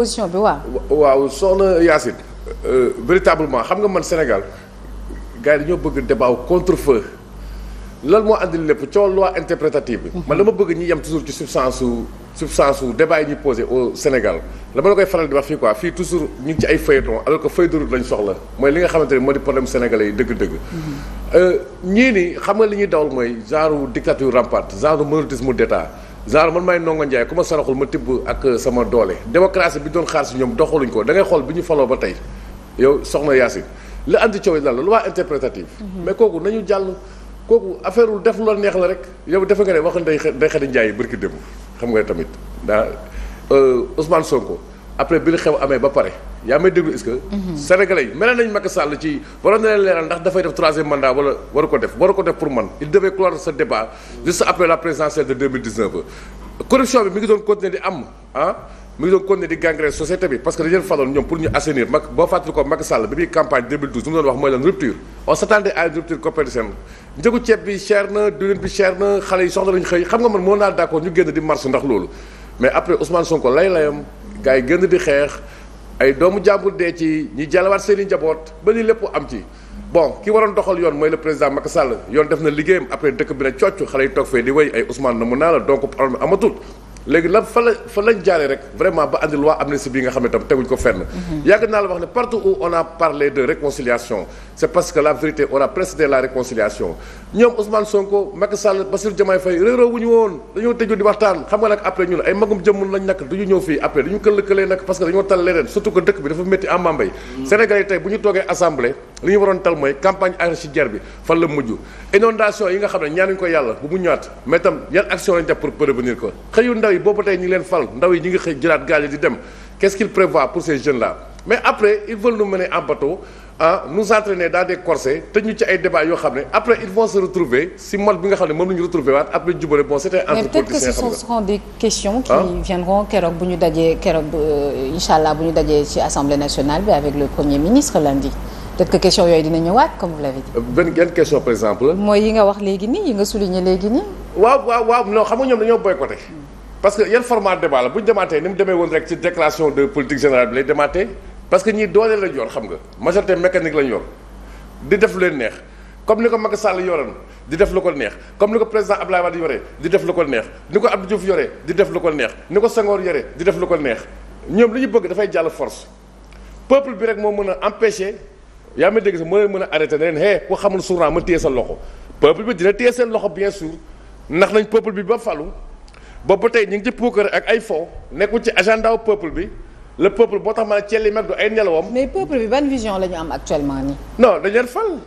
position bi waaw. waaw soxna Yacine véritablement xam nga man Sénégal gars yi dañoo bëgg débat contre-feu lan moo andil lépp coow loi interprétative bi. man dama bëgg ñi yem toujours ci substance su débat yi ñuy posé au Sénégal dama la koy faral di wax fii quoi fii toujours ñu ngi ci ay feuilleton alors que feuille de route lañ soxla mooy li nga xamante ne moo di problème sénégalais yi dëgg-dëgg. ñii nii xam nga li ñuy dawal mooy genre dictature rampante genre monétisme d'état genre man maay Ndongo Ndiaye ku ma saraxul ma tibb ak sama doole démocratie bi doon xaar si ñoom doxaluñ ko da ngay xool bi ñu faloo ba tey yow soxna Yacine la andi coow yi lan la loi interprétative. mais kooku nañu jàll. kooku affaire ul def lu la neex la rek yow defe nga ne wax day xadi Ndiaye bërki démb xam nga tamit daa Ousmane Sonko après bi li xew amee ba pare yaa may déglu est-ce que sénégalais yi mel nañ Macky Sall ci waroon na leen leeral ndax dafay def troisième mandat wala waru ko def pour man il devait clore ce débat juste après la présidentielle de 2019 corruption bi mi ngi doon continuer di am mi ngi doon continuer di gangréner société bi parce que dañu leen faloon ñoom pour ñu assainir boo fàttali ko Macky Sall bi muy campagne 2012 lu mu doon wax mooy lan rupture on s'attendait à une rupture compétition njëgu ceeb bi cher na diwlin bi cher na xale yi soxla lañu xëy xam nga man moo naa d'accord ñu génn di marche ndax loolu mais après Ousmane Sonko lay-layam gars yi génn di xeex ay doomu jàmbur dee ci ñi jàllawaat seen i njaboot ba lii lépp am ci bon ki waroon doxal yoon mooy le président Macky Sall yoon def na liggéeyam après dëkk bi ne cocc xale yi toog fee di wéy ay Ousmane na mu naa la donc problème amatul léegi la fa lañ jaaree rek vraiment ba andi loi amnistie bi nga xam ne tam teguñ ko fenn. yàgg naa la wax ne partout où on a parlé de réconciliation c'est parce que la vérité aura précédé la réconciliation ñoom Ousmane Sonko Macky Sall Bassirou Diomaye Faye réeroo wu ñu woon dañoo tëju di waxtaan xam nga nag après ñun ay magum jëmm lañ nag du ñu ñëw fii après dañu këll-këlee nag parce que dañoo tal leneen surtout que dëkk bi dafa métti en Bambey. Sénégalais yi tey bu ñu toogee assemblée li ñu waroon tal mooy campagne arachidière bi fan la mujj inondation yi nga xam ne ñaanuñ ko yàlla bu mu ñëwaat mais tam yan action lañ def pour prévenir ko xëyu ndaw yi boobu tey ñi ngi leen fal ndaw yi ñi ngi xëy jëlaat gaal yi di dem qu'est-ce qu'ils prévoient pour ces jeunes là mais après ils veulent nous mener en bateau nous entraîner dans des corsets te ñu ci ay débats yoo xam ne après ils vont se retrouver si mode bi nga xam ne moom la ñu retrouver waat après jubale bon c'était entre politiciens. mais peut-être que ce seront des questions qui viendront keroog bu ñu dajee incha allah bu ñu dajee ci assemblée nationale bi avec le premier ministre lundi. peut-être que question yooyu dina ñëwaat comme vous l'avez dit. benn yenn question par exemple. mooy yi nga wax léegi nii yi nga souligné léegi nii. waaw non xam nga ñoom dañoo boycotté. parce que yan format débat la bu ñu demaatee ni mu demee woon rek ci déclaration de politique générale bi lay demaatee parce que ñii doole lañ yor xam nga majorité mécanique lañ yor di def lu leen neex comme ni ko Macky Sall yoroon di def lu ko neex comme ni ko président Abdoulaye Wade yoree di def lu ko neex ni ko Abdou Diouf yoree di def lu ko neex ni ko Senghor yoree di def lu ko neex ñoom li ñu bëgg dafay jàll force peuple bi rek moo mën a empêcher yaa ma dégg sax moo leen mën a arrêté ne leen ku xamul suuraa ma téye sa loxo peuple bi dina téye seen loxo bien sûr ndax nañ peuple bi ba falu boobu ba tey ñu ngi ci puukare ak ay fo nekkul ci agenda wu peuple bi le peuple boo tax ma ne Thiel yi mag du ay nelawam. mais peuple bi ban vision la ñu am actuellement nii. non dañ leen fal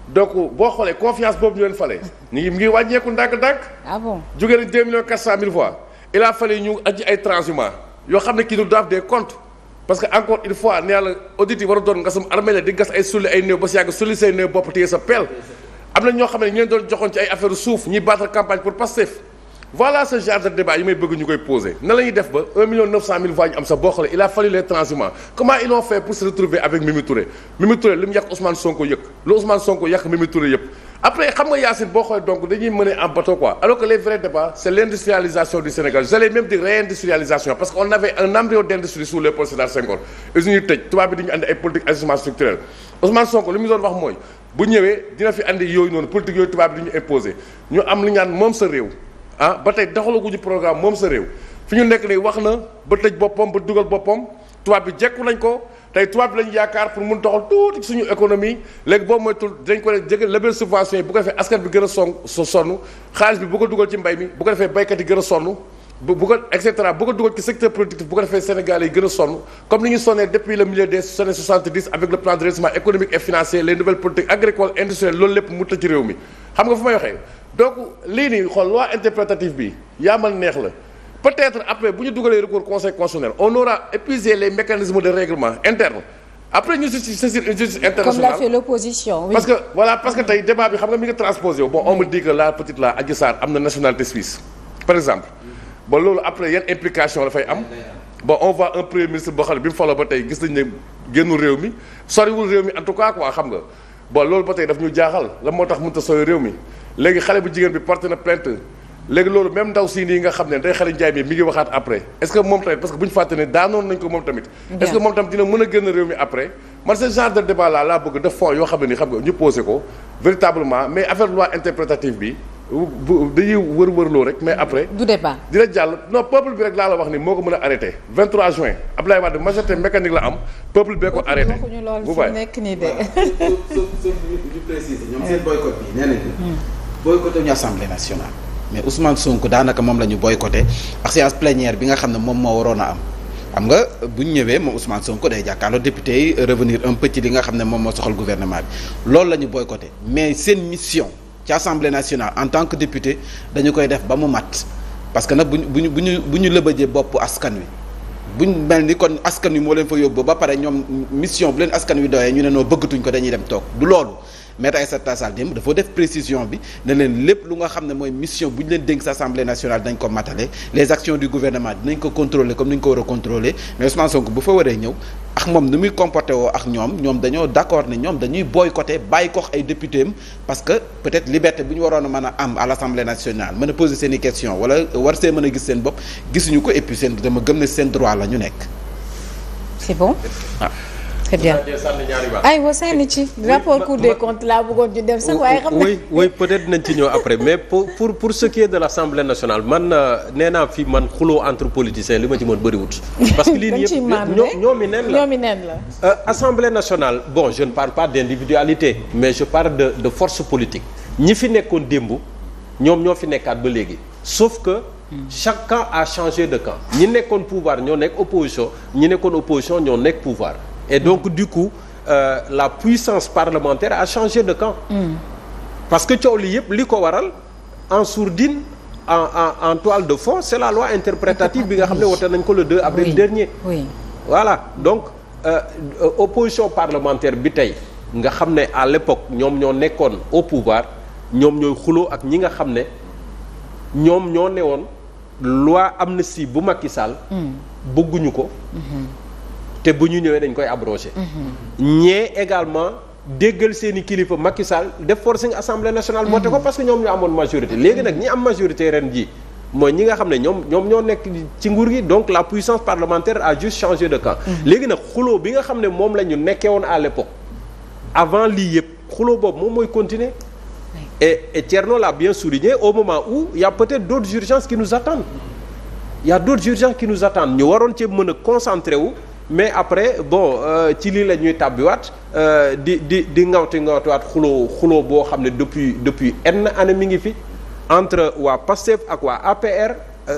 donc boo xoolee confiance boobu ñu leen falee ñu ngi wàññeeku ndànk-ndànk. ah bon jógee nañ 2,4 millions voix il a fallu ñu aji ay transhumants yoo xam ne kii nous doivent des comptes parce que encore une fois nee la audit yi war a doon nga sam armée la di gas ay sulli ay néew ba si yàgg sulli say néew bopp téye sa pelle am na ñoo xam ne ñu leen doon joxoon ci ay affaire suuf ñuy battre campagne pour Pastef. voilà ce genre de débat yi may bëgg ñu koy poser nan la ñuy def ba 1,9 million voix ñu am sa boo xoolee il a fallu les transhumants comment ils ont fait pour se retrouver avec Mimi Touré Mimi Touré li mu yàq Ousmane Sonko yëg lu Ousmane Sonko yàq Mimi Touré yëpp après xam nga Yacine boo xoolee donc dañuy mener en bateau quoi alors que les vrais débats c'est l'industrialisation du Sénégal j'allais même dire réindustrialisation parce que on avait un embryon d'industrie sous Léopold Sédar Senghor usines yu tëj tubaab bi dañu andi ay politique ajustement structurel Ousmane Sonko li mu doon wax mooy bu ñëwee dina fi andi yooyu noonu politique yooyu tubaab bi dañu imposer ñu am lu ñu naan moom sa réew ba tey doxalaguñu programme moom sa réew fi ñu nekk nii wax na ba tëj boppam ba dugal boppam tubaab bi jekku nañ ko tey tubaab bi lañu yaakaar pour mun doxal tuuti suñu économie léegi boobu moytul dañ ko jege lebel subvention yi bu ko defee askan bi gën a sonn xaalis bi bu ko dugal ci mbay mi bu ko defee baykat yi gën a sonn bu ko et cetera bu ko dugal ci secteur productif bu ko defee Sénégal yi gën a sonn comme ni ñu sonnee depuis le milieu des années 70 avec le plan de redressement économique et financier les nouvelles politiques agricoles industrielles loolu lépp mu tëj ci réew mi xam nga fu may waxee donc lii nii xool loi interprétative bi yaamal neex la peut-être après bu ñu dugalee recours conseil constitutionnel on aura épuisé les mécanismes de règlement interne après ñu saisir une justice internationale comme l'a fait l'opposition oui. parce que tey débat bi xam nga mi ngi transposé wu bon on me dit que la petite là Adji Sarr am na nationalité suisse par exemple bon loolu après yan implication dafay am bon on voit un premier ministre boo xam ne bi mu faloo ba tey gis nañ ne génnul réew mi soriwul réew mi en tout cas quoi xam nga bon loolu ba tey daf ñu jaaxal la moo tax mënut a sori réew mi léegi xale bu jigéen bi porté na plainte léegi loolu même ndaw si nii nga xam ne day xale njaay mi ngi waxaat après est-ce que moom tamit parce que bu ñu fàtte ne daanoon nañ ko moom tamit est-ce que moom tamit dina mën a génn réew mi après man ce genre de débat là laa bëgg def fond yoo xam ne ni xam nga ñu posé ko véritablement mais affaire loi interprétative bi dañuy wër-wërloo rek mais après du débat dina jàll non peuple bi rek laa la wax ni moo ko mën a arrêté 23 juin Abdoulaye Wade majorité mécanique la am peuple bee ko arrêté waxuñu loolu fi nekk nii de ñu préciser ñoom seen boycott bi nee nañu boycotté ñu assemblée nationale mais Ousmane Sonko daanaka moom la ñu boycotté ak séance plénière bi nga xam ne moom moo waroon a am xam nga bu ñu ñëwee moom Ousmane Sonko day jàkkaarloo député yi revenir un peu ci li nga xam ne moom moo soxal gouvernement bi loolu la ñu boycotté mais seen mission ci assemblée nationale en tant que député dañu koy def ba mu mat parce que nag bu ñu lëbëjee bopp askan wi buñ mel ni kon askan wi moo leen fa yóbbu ba pare ñoom mission bu leen askan wi doyee ñu ne noo bëggatuñ ko dañuy dem toog du loolu Maître Aïssata Tall Sall démb dafa def précision bi ne leen lépp lu nga xam ne mooy mission bu ñu leen dénk sa assemblée nationale dañ ko matale les actions du gouvernement dinañ ko contrôler comme ni ñu ko war a contrôler mais Ousmane Sonko bu fa waree ñëw ak moom ni muy comporté woo ak ñoom dañoo d'accord ne ñoom dañuy boycotter bàyyi ko ay député am parce que peut-être liberté bu ñu waroon a mën a am à l'assemblée nationale mën a poser seen i questions wala war see mën a gis seen bopp gisuñu ko et puis seen dama gëm ne seen droit la ñu nekk. c'est bon. ah. très bien aywa sànni ci rapport Cour des comptes laa bëggoon ñu dem sax waaye xam oui peut-être nañ ci ñëw après mais pour ce qui est de l'Assemblée nationale man nee naa fi man xuloo entre politiciens li ma ci mën bëriwut parce que lii nii yëpp ñoomi neen la Assemblée nationale bon je ne parle pas d'individualité mais je parle de force politique ñi fi nekkoon démb ñoom ñoo fi nekkaat ba léegi sauf que chaque camp a changé de camp ñi nekkoon pouvoir ñoo nekk opposition ñi nekkoon opposition ñoo nekk pouvoir et donc du coup la puissance parlementaire a changé de camp. Parce que coow li yëpp li ko waral en sourdine en toile de fond c'est la loi interprétative bi nga xam ne wote nañ ko le 2 avril dernier. Oui. Voilà donc opposition parlementaire bi tey nga xam ne à l'époque ñoom ñoo nekkoon au pouvoir ñoom ñooy xuloo ak ñi nga xam ne ñoom ñoo newoon loi amnistie bu Macky Sall. bëgguñu ko. te bu ñu ñëwee dañ koy abroger. ñee également déggal seeni kilifa Macky Sall def forcing assemblée nationale voté ko parce que ñoom ñu amoon majorité léegi nag ñi am majorité ren ji mooy ñi nga xam ne ñoom ñoo nekk ci nguur gi donc la puissance parlementaire a juste changé de camp. léegi nag xuloo bi nga xam ne moom la ñu nekkee woon à l'époque avant lii yëpp xuloo boobu moom mooy continuer et Thierno l'a bien souligné au moment où il y a peut-être d'autres urgences qui nous attendent il y a d'autres urgences qui nous attendent ñu waroon ci mën a concentrer wu. mais après bon ci lii la ñuy tàbbiwaat di ngawtiwaat xuloo boo xam ne depuis n année mi ngi fi entre waa PASTEF ak waa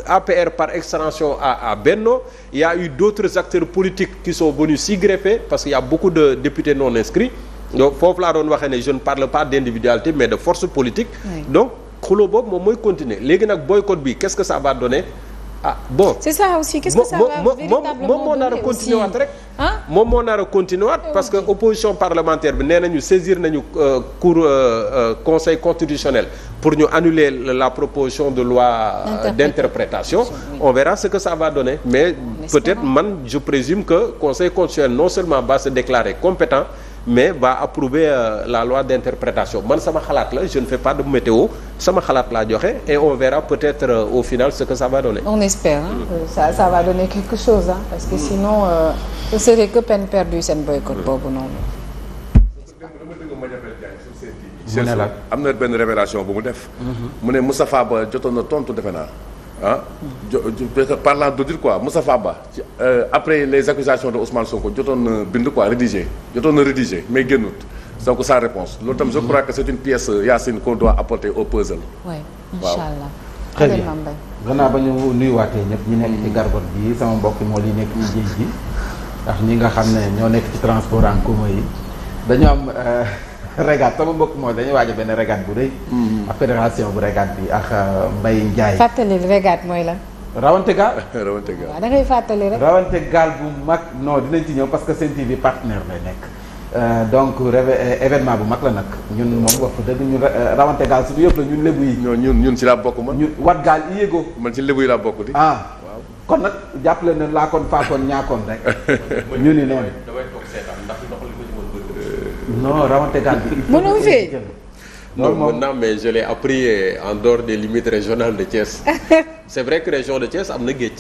APR par extension à Benno il y a eu d'autres acteurs politiques qui sont venus s'y greffer parce qu'il y a beaucoup de députés non inscrits donc foofu laa doon waxee ne je ne parle pas d'individualité mais de force politique. Oui. Donc xuloo boobu moom mooy continuer léegi nag boycott bi qu'est-ce que ça va donner. Ah bon c'est ça aussi qu'est-ce que ça va véritablement moom moo nar a continuer waat rek moom moo nar a continuer waat parce que opposition parlementaire bi nee nañu saisir nañu conseil constitutionnel pour ñu annuler la proposition de loi d'interprétation on verra ce que ça va donner mais peut-être man je présume que conseil constitutionnel non seulement va se déclarer compétent mais va approuver la loi d'interprétation man sama xalaat la je ne fais pas de météo sama xalaat laa joxe et on verra peut-être au final ce que ça va donner. On espère ça va donner quelque chose parce que sinon ce serait que peine perdue seen boycott boobu noonu. mu ne la am na benn révélation bu mu def. mu ne Moustapha Ba jotoon na tontu defe naa parlant d'audit quoi Moustapha Ba après les accusations de Ousmane Sonko jotoon na bind quoi rédigé mais génnut donc sans réponse loolu tam je crois que c'est une pièce Yacine qu'on doit apporter au puzzle. oui inchallah. très bien gannaaw ba ñu nuyuwaatee ñëpp ñi nekk ci gargot bi sama mbokk moo li nekk ci géej gi ndax ñi nga xam ne ñoo nekk ci transport en commun yi dañu am régate sama mbokk mooy dañuy waaj benn régate bu rëy. ak fédération bu régate bi ak Mbaye Ndiaye. fàttali régate mooy la. rawante gaal. waaw da ngay fàttali rek. rawante gaal bu mag non dinañ ci ñëw parce que Sen TV partenaire lay nekk. donc événement bu mag la nag ñun moom wax dëgg ñun rawante gaal suñu yëpp la ñun lébu yi. ñun ci laa bokk man. ñun wat gaal i yéegoo. man ci lébu yi laa bokk di. waaw kon nag jàppale na laakoon faakoon ñaakoon rek. ñu ni noonu. damay toog seetaan ndax ndox li ko ci mën bëri. non rawante gaal bi. mënoo fee. non maintenant mais je l'ai appris en dehors des limites régionales de Thiès. C'est vrai que région de Thiès am na géej.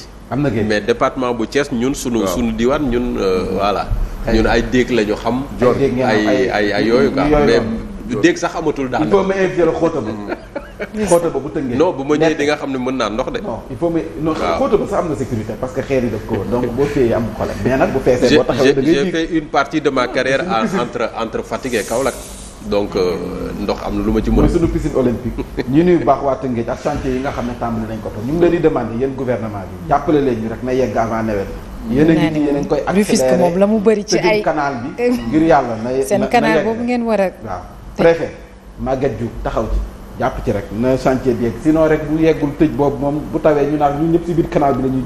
Mais département bu Thiès ñun sunu diwaan ñun voilà. ñun ay déeg la ñu xam. ay yooyu quoi mais déeg sax amatul daal. il faut ma inviter la xóota ba bu tëngee. non bu ma ñëwee di nga xam ne mën naa ndox de. non il faut non xóota ba sax am na sécurité parce que xeer yi daf ko woon donc boo féeyee am problème mais nag bu feesee boo taxawee da ngay j'ai fait une partie de ma carrière entre Fatick et Kaolack donc ndox am na lu ma ci mën. mooy suñu piscine olympique. ñu nuyu baax waa Tëngéej ak chantier yi nga xam ne tàmbali nañ ko fa ñu ngi leen di demander yéen gouvernement bi jàppale leen ñu rek na yegg avant nawet. yéen a ngi yéen a ngi koy accéléré moom la mu bëri ci ay canal bi ngir yàlla na seen canal boobu ngeen war a. waaw préfet Maguette Diouf taxaw ci jàpp ci rek na chantier bi yegg sinon rek bu yeggul tëj boobu moom bu tawee ñu naan ñun ñëpp si biir canal bi la ñuy.